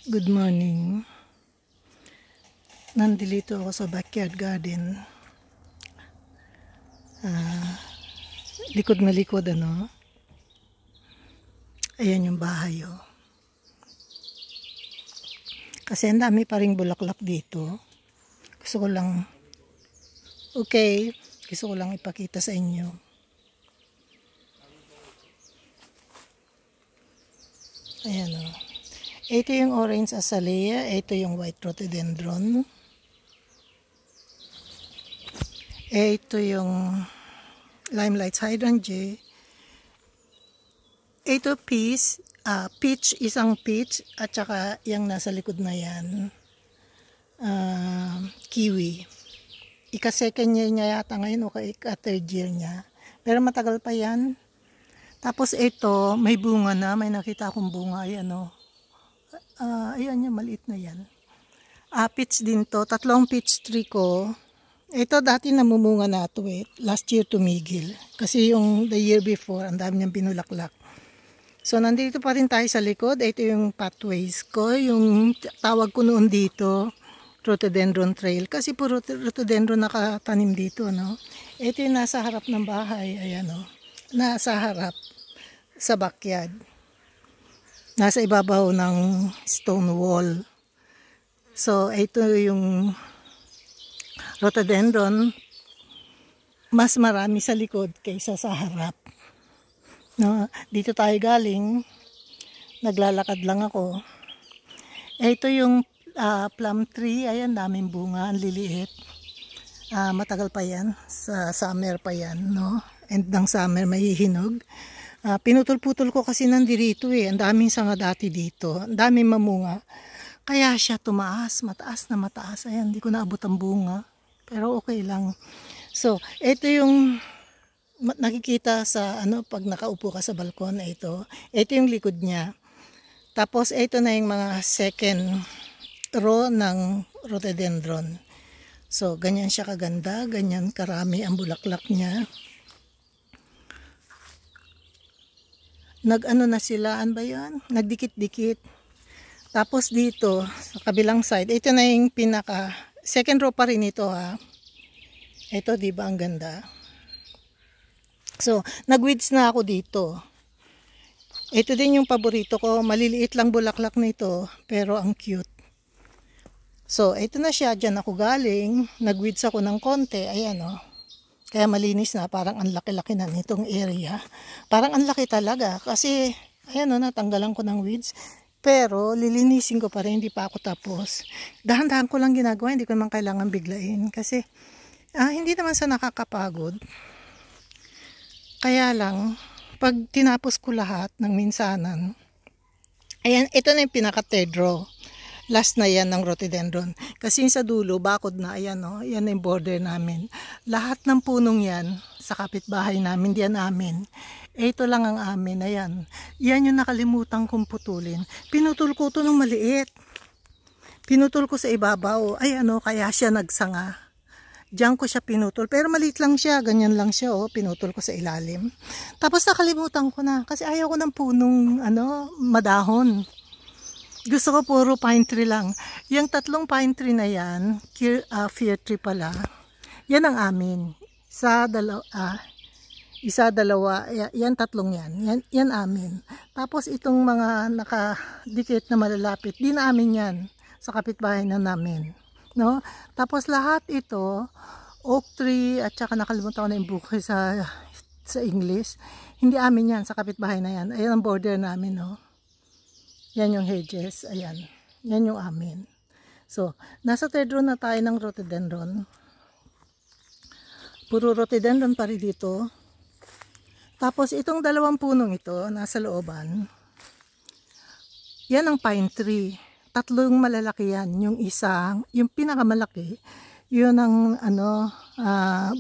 Good morning. Nandito ako sa backyard garden. Likod na likod, ano. Ayan yung bahay, oh. Kasi ang dami pa ring bulaklak dito. Gusto ko lang ipakita sa inyo. Ayan, oh. Ito yung orange azalea, ito yung white rhododendron. Ito yung limelight hydrangea. Ito peach, isang peach, at saka yung nasa likod na yan, kiwi. Ika-second year niya yata ngayon o ika-third year niya. Pero matagal pa yan. Tapos ito, may bunga na, may nakita akong bunga, ayan o. Ayan yung maliit na yan. Peach din to, 3 peach tree ko. Ito dati namumunga na to eh. Last year tumigil. Kasi yung the year before, ang dami niyang binulaklak. So nandito pa rin tayo sa likod. Ito yung pathways ko. Yung tawag ko noon dito, rhododendron trail. Kasi puro rhododendron nakatanim dito, no? Ito yung nasa harap ng bahay. Ayan o. Nasa harap sa backyard. Nasa ibabaw ng stone wall. So, ito yung rhododendron. Mas marami sa likod kaysa sa harap. No, dito tayo galing. Naglalakad lang ako. Ito yung plum tree. Ayan, daming bunga. Ang liliit. Matagal pa yan. Sa summer pa yan. No? End ng summer, mahihinog. Pinutol-putol ko kasi nandito eh. Ang daming sanga dati dito. Ang daming mamunga. Kaya siya tumaas. Mataas na mataas. Ayan, hindi ko naabot ang bunga. Pero okay lang. So, ito yung nakikita sa pag nakaupo ka sa balkon. Ito yung likod niya. Tapos, ito na yung mga second row ng rhododendron. So, ganyan siya kaganda. Ganyan karami ang bulaklak niya. Na sila, ba yan? Nagdikit-dikit. Tapos dito, sa kabilang side, ito na yung pinaka, second row pa rin ito ha. Ito, di ba ang ganda? So, nag-weeds na ako dito. Ito din yung paborito ko. Maliliit lang bulaklak nito, pero ang cute. So, ito na siya. Diyan ako galing. Nag-weeds ako ng konti. Ayan o. Kaya malinis na, parang ang laki-laki na nitong area. Parang ang laki talaga kasi ayan o, natanggalan ko ng weeds. Pero lilinisin ko pa rin, hindi pa ako tapos. Dahan-dahan ko lang ginagawa, hindi ko naman kailangan biglain. Kasi hindi naman sa nakakapagod. Kaya lang, pag tinapos ko lahat ng minsanan, ayan, ito na yung pinaka-third row. Last na yan ng rhododendron. Kasi sa dulo, bakod na, ayan o, yan yung border namin. Lahat ng punong yan, sa kapitbahay namin, diyan namin. Ito lang ang amin, ayan. Yan yung nakalimutan kong putulin. Pinutol ko ito ng maliit. Pinutol ko sa ibabaw. Ayan o, kaya siya nagsanga. Diyan ko siya pinutol. Pero maliit lang siya, ganyan lang siya o, pinutol ko sa ilalim. Tapos nakalimutan ko na, kasi ayaw ko ng punong, madahon. Gusto ko puro pine tree lang. Yung 3 pine tree na yan, fir tree pala, yan ang amin. Isa, dalawa, yan 3 yan. Yan amin. Tapos itong mga nakadikit na malalapit, din amin yan sa kapitbahay na namin. No? Tapos lahat ito, oak tree, at saka nakalimutan ko na yung buko sa English. Hindi amin yan, sa kapitbahay na yan. Ayan ang border namin, no? Yan yung hedges, ayan. Yan yung amin. So, nasa third row na tayo ng rhododendron. Puro rhododendron pa rin dito. Tapos, itong 2 punong ito, nasa looban. Yan ang pine tree. 3 malalaki yan. Yung isang, yung pinakamalaki, yun ang,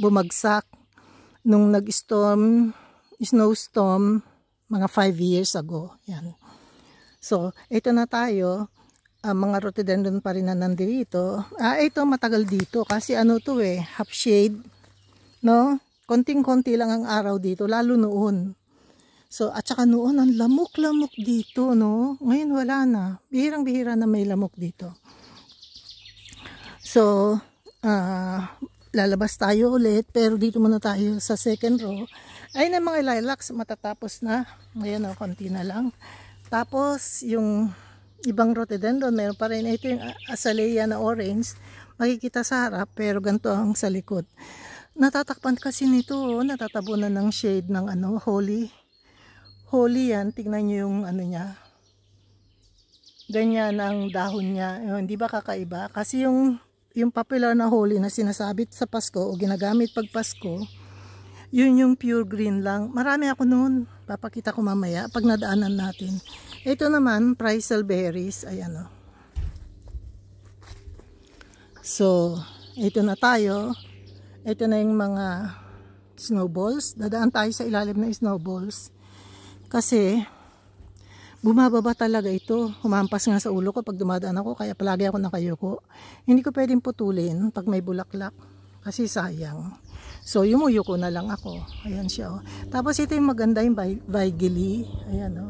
bumagsak nung snowstorm, mga 5 years ago. Yan. So, ito na tayo, mga rhododendron pa rin na nandito. Ito matagal dito kasi half shade, no? Konting-konti lang ang araw dito, lalo noon. So, at saka noon, ang lamok-lamok dito, no? Ngayon wala na. Bihirang-bihira na may lamok dito. So, lalabas tayo ulit, pero dito muna tayo sa second row. Ayun ang mga lilacs, matatapos na. Ngayon, konti na lang. Tapos, yung ibang rhododendron, meron pa rin. Ito yung azalea na orange. Makikita sa harap, pero ganito ang sa likod. Natatakpan kasi nito, natatabunan ng shade ng holly. Holly yan, tignan nyo yung niya. Ganyan ang dahon niya. Hindi ba kakaiba? Kasi yung popular na holly na sinasabit sa Pasko o ginagamit pag Pasko, yun yung pure green lang. Marami ako noon. Papakita ko mamaya pag nadaanan natin. Ito naman, Pryzl berries. Ayan o. So, ito na tayo. Ito na yung mga snowballs. Dadaan tayo sa ilalim ng snowballs. Kasi, bumababa talaga ito. Humampas nga sa ulo ko pag dumadaan ako. Kaya palagi ako nakayuko. Hindi ko pwedeng putulin pag may bulaklak. Kasi sayang. So, yumuyuko na lang ako. Ayan siya. Tapos ito yung maganda yung Weigeli. Ayan o.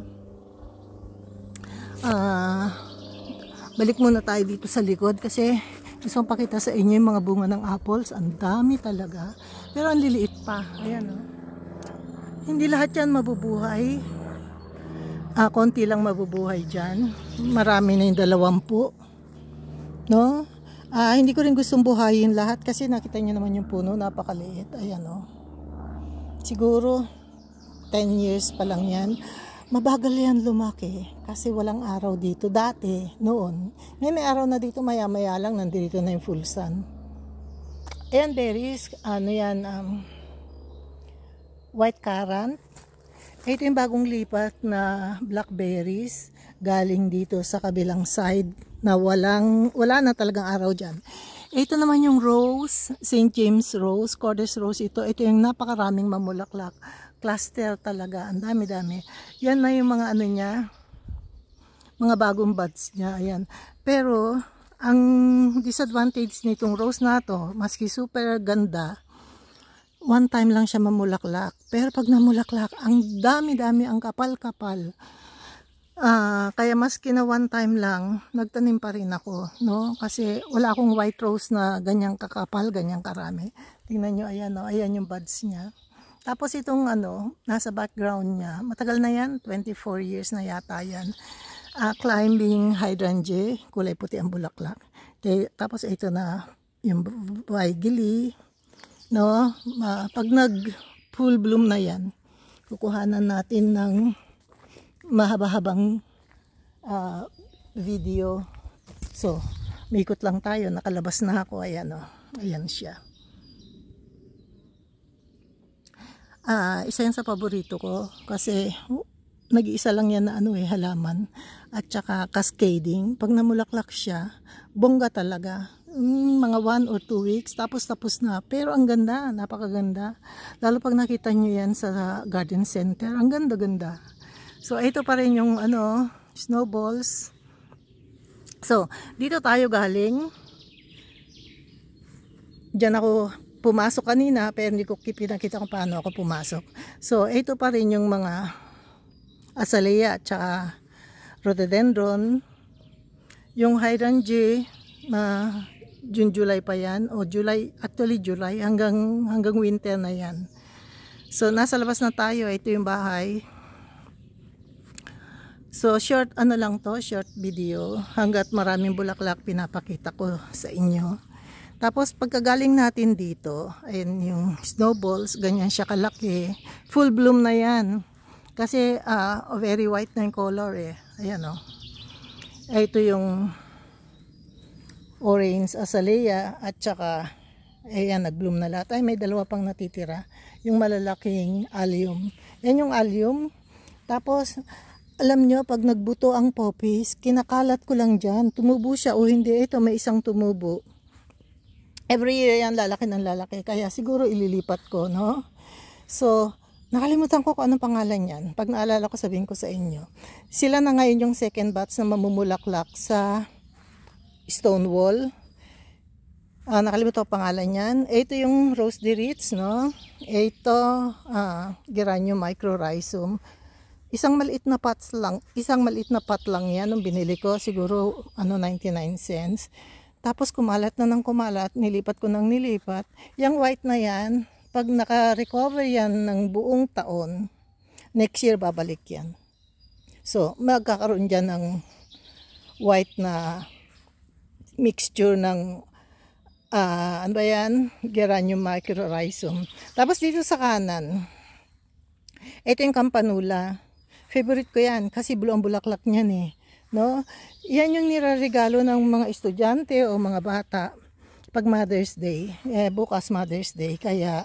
Balik muna tayo dito sa likod. Kasi gusto kong pakita sa inyo yung mga bunga ng apples. Ang dami talaga. Pero ang liliit pa. Ayan o. Hindi lahat yan mabubuhay. Konti lang mabubuhay dyan. Marami na yung 20. No? Hindi ko rin gustong buhayin lahat kasi nakita nyo naman yung puno. Napakaliit. Ayan o. Siguro 10 years pa lang yan. Mabagal yan lumaki kasi walang araw dito. Dati, noon. Ngayon may araw na dito. Maya-maya lang nandito na yung full sun. Ayan berries. White currant. Ito yung bagong lipat na blackberries galing dito sa kabilang side na wala na talagang araw dyan. Ito naman yung rose, St. James rose, Cordes rose ito. Ito yung napakaraming mamulaklak. Cluster talaga, ang dami-dami. Yan na yung mga niya, mga bagong buds niya. Ayan. Pero ang disadvantage nitong rose na to, maski super ganda, one time lang siya mamulaklak. Pero pag namulaklak, ang dami-dami, ang kapal-kapal. Kaya maski na one time lang, nagtanim pa rin ako. No? Kasi wala akong white rose na ganyang kakapal, ganyang karami. Tingnan nyo, ayan, ayan yung buds niya. Tapos itong nasa background niya, matagal na yan, 24 years na yata yan. Climbing hydrangea, kulay puti ang bulaklak. Tapos ito na yung Weigeli. No, pag nag full bloom na yan, kukuhanan natin ng mahaba-habang video. So, mikot lang tayo, nakalabas na ako. Ayan o, ayan siya. Isa yan sa paborito ko kasi nag-iisa lang yan na halaman at saka cascading. Pag namulaklak siya, bongga talaga. Mga 1 or 2 weeks tapos na, pero ang ganda, napakaganda, lalo pag nakita nyo yan sa garden center, ang ganda-ganda. So ito pa rin yung snowballs. So dito tayo galing, dyan ako pumasok kanina pero hindi ko pinakita kung paano ako pumasok. So ito pa rin yung mga azalea at saka rhododendron, yung hydrangea June, July pa yan, o July, actually July, hanggang winter na yan. So, nasa labas na tayo, ito yung bahay. So, short lang to, short video, hanggat maraming bulaklak pinapakita ko sa inyo. Tapos, pagkagaling natin dito, ayun yung snowballs, ganyan siya kalaki, full bloom na yan. Kasi, very white na yung color ayan o. Ito yung orange azalea at saka ayan, nag-bloom na lahat. Ay, may dalawa pang natitira. Yung malalaking allium. Yan yung allium. Tapos, alam nyo, pag nagbuto ang poppies, kinakalat ko lang dyan. Tumubo siya o hindi. Ito, may isang tumubo. Every year yan, lalaki ng lalaki. Kaya siguro ililipat ko, no? So, nakalimutan ko kung anong pangalan yan. Pag naalala ko, sabihin ko sa inyo. Sila na ngayon yung second batch na mamumulaklak sa Stonewall. Nakalimutan ko pangalan yan. Ito yung Rose de Ritz, no? Ito, Geranium microrhizum. Isang maliit na pot lang yan nung binili ko, siguro 99 cents. Tapos kumalat na ng kumalat, nilipat ko ng nilipat. Yung white na yan, pag naka-recover yan ng buong taon, next year babalik yan. So, magkakaroon dyan ng white na mixture ng ano ba yan? Geranium microrhizum. Tapos dito sa kanan, ito yung campanula. Favorite ko yan kasi blue ang bulaklak niyan eh. No? Yan yung niraregalo ng mga estudyante o mga bata pag Mother's Day. Bukas Mother's Day. Kaya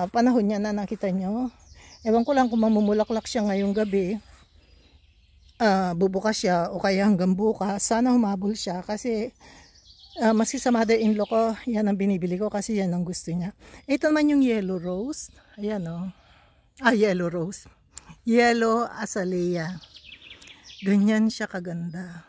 panahon niya na, nakita nyo. Ewan ko lang kung mamumulaklak siya ngayong gabi. Bubukas siya o kaya hanggang bukas. Sana humabol siya kasi maski sa mother-in-law ko, yan ang binibili ko kasi yan ang gusto niya. Ito naman yung yellow rose. Ayan o. Yellow rose. Yellow azalea. Ganyan siya kaganda.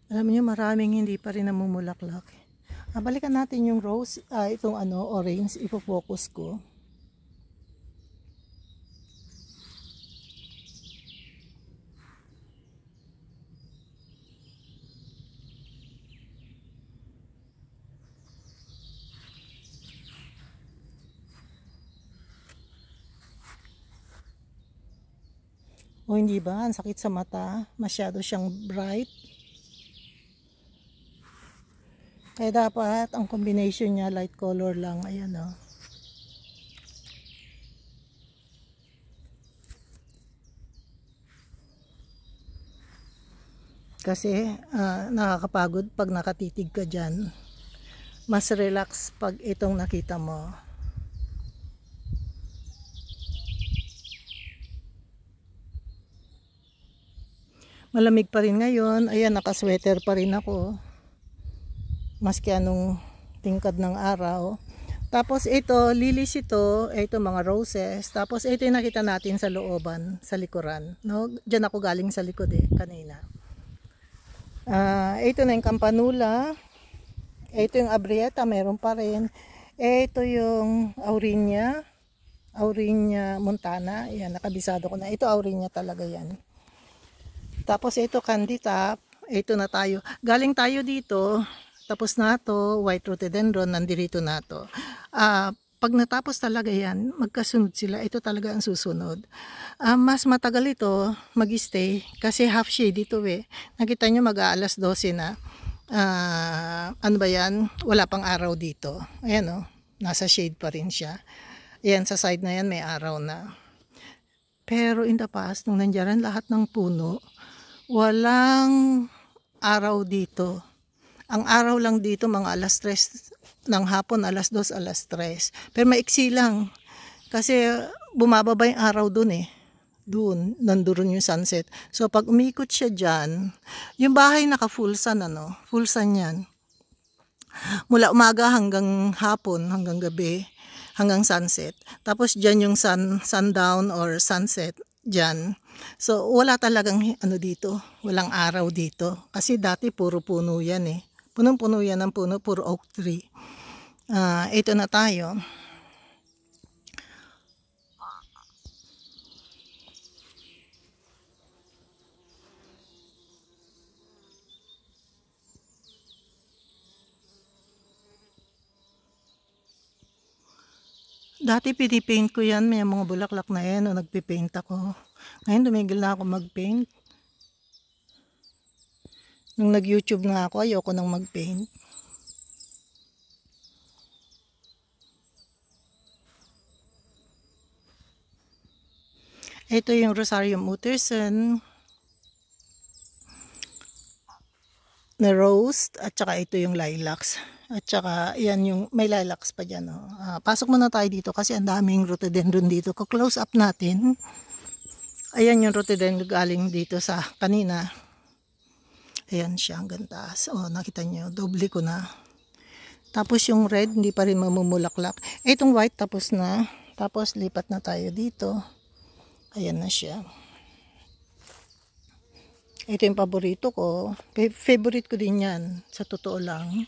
Alam niyo, maraming hindi pa rin namumulaklak. Balikan natin yung rose, itong orange, ipo-focus ko. O hindi ba? Ang sakit sa mata. Masyado siyang bright. Kaya dapat ang combination niya light color lang. Ayan o. Kasi nakakapagod pag nakatitig ka dyan. Mas relax pag itong nakita mo. Malamig pa rin ngayon. Ayan, nakasweater pa rin ako. Maski anong tingkad ng araw. Tapos ito, lilies ito mga roses. Tapos ito yung nakita natin sa looban, sa likuran. No? Diyan ako galing sa likod kanina. Ito na yung campanula. Ito yung abrieta, meron pa rin. Ito yung aurelia montana. Yan, nakabisado ko na. Ito aurelia talaga yan. Tapos ito canditap. Ito na tayo. Galing tayo dito. Tapos na to, white rhododendron, nandirito na to. Pag natapos talaga yan, magkasunod sila. Ito talaga ang susunod. Mas matagal ito mag-stay kasi half shade ito Nakita nyo mag-aalas 12 na. Ano ba yan? Wala pang araw dito. Ayan nasa shade pa rin siya. Ayan, sa side na yan may araw na. Pero in the past, nung nandiyan lahat ng puno, walang araw dito. Ang araw lang dito mga alas 3 ng hapon, alas 2, alas 3. Pero maiksi lang. Kasi bumababa yung araw dun Doon, nandun yung sunset. So pag umikot siya dyan, yung bahay naka full sun full sun yan. Mula umaga hanggang hapon, hanggang gabi, hanggang sunset. Tapos dyan yung sundown or sunset dyan. So, wala talagang dito. Walang araw dito. Kasi dati puro puno yan Punong-puno yan ng puno, puro oak tree. Ito na tayo. Dati pinipaint ko yan, may mga bulaklak na yan, nagpipaint ako. Ngayon tumigil na ako mag-paint. Nung nag-YouTube nga ako, ayoko nang mag-paint. Ito yung Rosarium Utterson. na rose, at saka ito yung lilacs. At saka yan yung may lilacs pa dyan. Oh. Pasok muna tayo dito kasi ang daming rhododendron dito. Close up natin. Ayan yung rhododendron galing dito sa kanina. Ayan siya hanggang taas. Oh, nakita nyo, doble ko na. Tapos yung red hindi pa rin mamumulaklak. Itong white tapos na. Tapos lipat na tayo dito. Ayan na siya. Ito yung paborito ko. Favorite ko din yan. Sa totoo lang.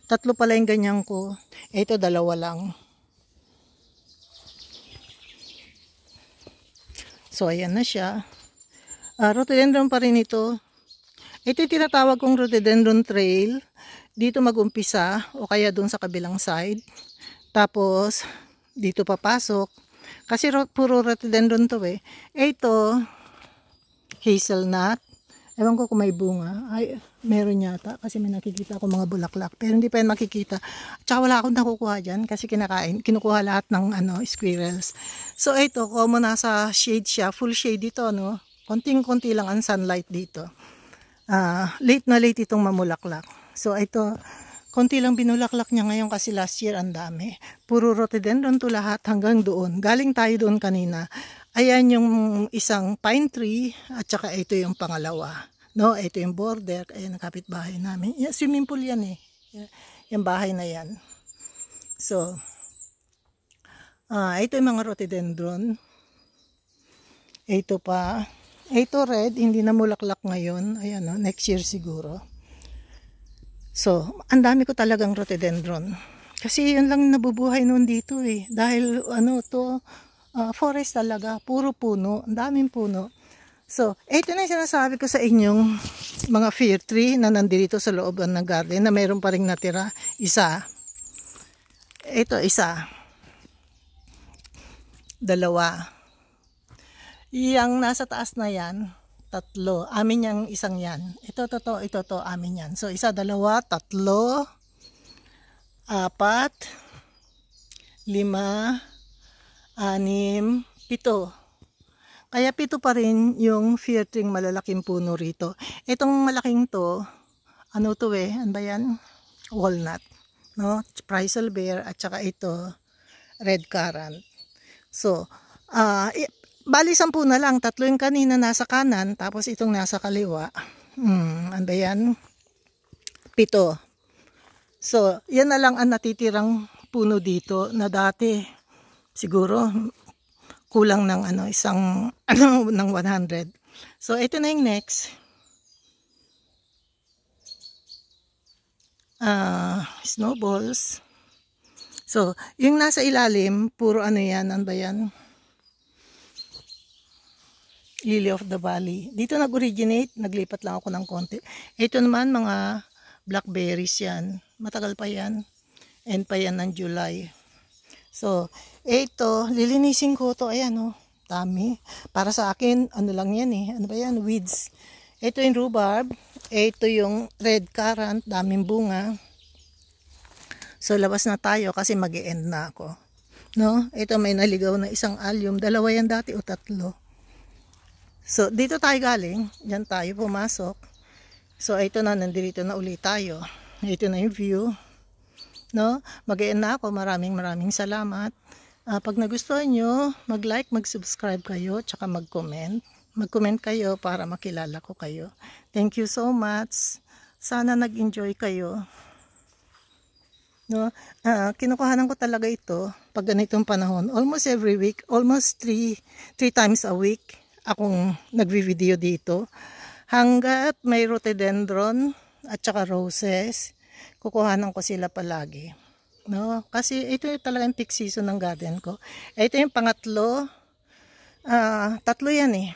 3 pala yung ganyan ko. Ito 2 lang. So ayan na siya. Rhododendron pa rin ito. Ito yung tinatawag kong rhododendron trail. Dito mag-umpisa o kaya doon sa kabilang side. Tapos dito papasok. Kasi puro rhododendron to eh. Ito hazelnut. Ewan ko kung may bunga. Ay, meron yata. Kasi may nakikita ako mga bulaklak. Pero hindi pa yan makikita. Tsaka wala akong nakukuha dyan. Kasi kinukuha lahat ng squirrels. So ito, common nasa shade siya. Full shade ito, no? Konting-konti lang ang sunlight dito. Late na late itong mamulaklak. So ito, konti lang binulaklak niya ngayon kasi last year ang dami. Puro rhododendron to lahat hanggang doon. Galing tayo doon kanina. Ayan yung isang pine tree at saka ito yung pangalawa. No, ito yung border. Ayan ang kapitbahay namin. Yan, swimming pool yan eh. Yung bahay na yan. So, ito yung mga rhododendron. Ito pa. Ito red, hindi na mulaklak ngayon. Ayan no, next year siguro. So, ang dami ko talagang rhododendron. Kasi yun lang nabubuhay noon dito eh. Dahil forest talaga, puro puno, ang daming puno. So, ito na yung sinasabi ko sa inyong mga fir tree na nandito sa loob ng garden na mayroon pa rin natira. Isa. Ito, isa. 2. Yang nasa taas na yan, 3. Amin yung isang yan. Ito, amin yan. So, 1, 2, 3, 4, 5, 6, 7. Kaya 7 pa rin yung fir tree malalaking puno rito. Itong malaking to, ano to eh, ano ba yan? Walnut. No? Pryzl bear at saka ito, red currant. So, bali 10 na lang. 3 yung kanina nasa kanan, tapos itong nasa kaliwa. Ano ba yan? 7. So, yan na lang ang natitirang puno dito na dati siguro kulang ng ng 100. So ito na yung next. Snowballs. So yung nasa ilalim puro yan, ano ba yan? Lily of the Valley. Dito nag-originate, naglipat lang ako ng konti. Ito naman mga blackberries yan. Matagal pa yan. End pa yan ng July. So, ito, lilinisin ko to. Ayan, oh, dami. Para sa akin, ano lang yan eh. Ano ba yan? Weeds. Ito yung rhubarb. Ito yung red currant. Daming bunga. So, labas na tayo kasi mag-e-end na ako. No? Ito may naligaw na isang allium. 2 yan dati o 3. So, dito tayo galing. Diyan tayo pumasok. So, ito na, nandito na ulit tayo. Ito na yung view. No? Mag-e-end na ako. Maraming salamat. Pag nagustuhan nyo, mag-like, mag-subscribe kayo, tsaka mag-comment. Mag-comment kayo para makilala ko kayo. Thank you so much. Sana nag-enjoy kayo. No? Kinukuhanan ko talaga ito pag ganitong panahon. Almost every week, almost 3 times a week akong nagvi-video dito. Hanggat may rhododendron at saka roses, kukuhanan ko sila palagi. No? Kasi ito yung talagang peak season ng garden ko. Ito yung pangatlo. 3 yan eh.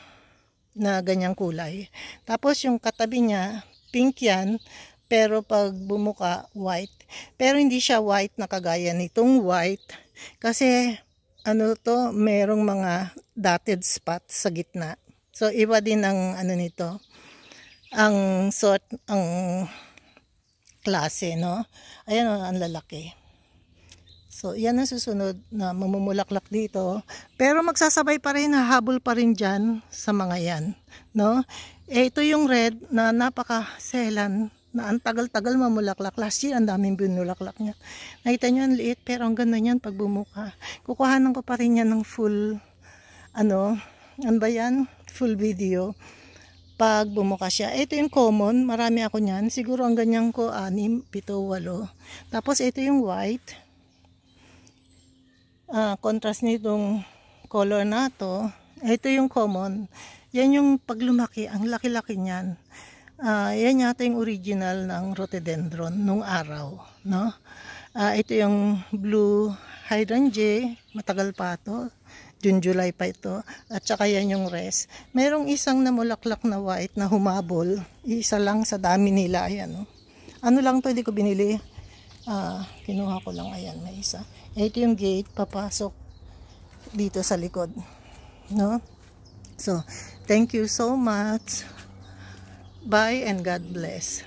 Na ganyang kulay. Tapos yung katabi niya, pink yan. Pero pag bumuka, white. Pero hindi siya white na kagaya nitong white. Kasi merong mga dotted spot sa gitna. So iba din ang nito. Ang klase, no? Ayan, ang lalaki. So, yan ang susunod na mamumulaklak dito. Pero magsasabay pa rin, hahabol pa rin dyan sa mga yan. No? Ito yung red na napaka-selan na ang tagal-tagal mamulaklak. Last year, ang daming binulaklak niya. Nakita nyo, ang liit, pero ang ganda niyan pag bumuka. Kukuhanan ko pa rin yan ng full, ano ba yan? Full video. Pag bumuka siya. Ito yung common, marami ako niyan. Siguro ang ganyan ko, 6, 7, 8. Tapos ito yung white. Contrast nitong color na to. Ito yung common. Yan yung pag lumaki, ang laki-laki niyan. Yan yata yung original ng rhododendron nung araw, no? Ito yung blue hydrangea, matagal pa to. June, July pa ito. At saka yan yung rest. Merong isang namulaklak na white na humabol. Isa lang sa dami nila. Ayan, no? Ano lang to, hindi ko binili. Kinuha ko lang. Ayan, may isa. Ito yung gate, papasok dito sa likod. No? So, thank you so much. Bye and God bless.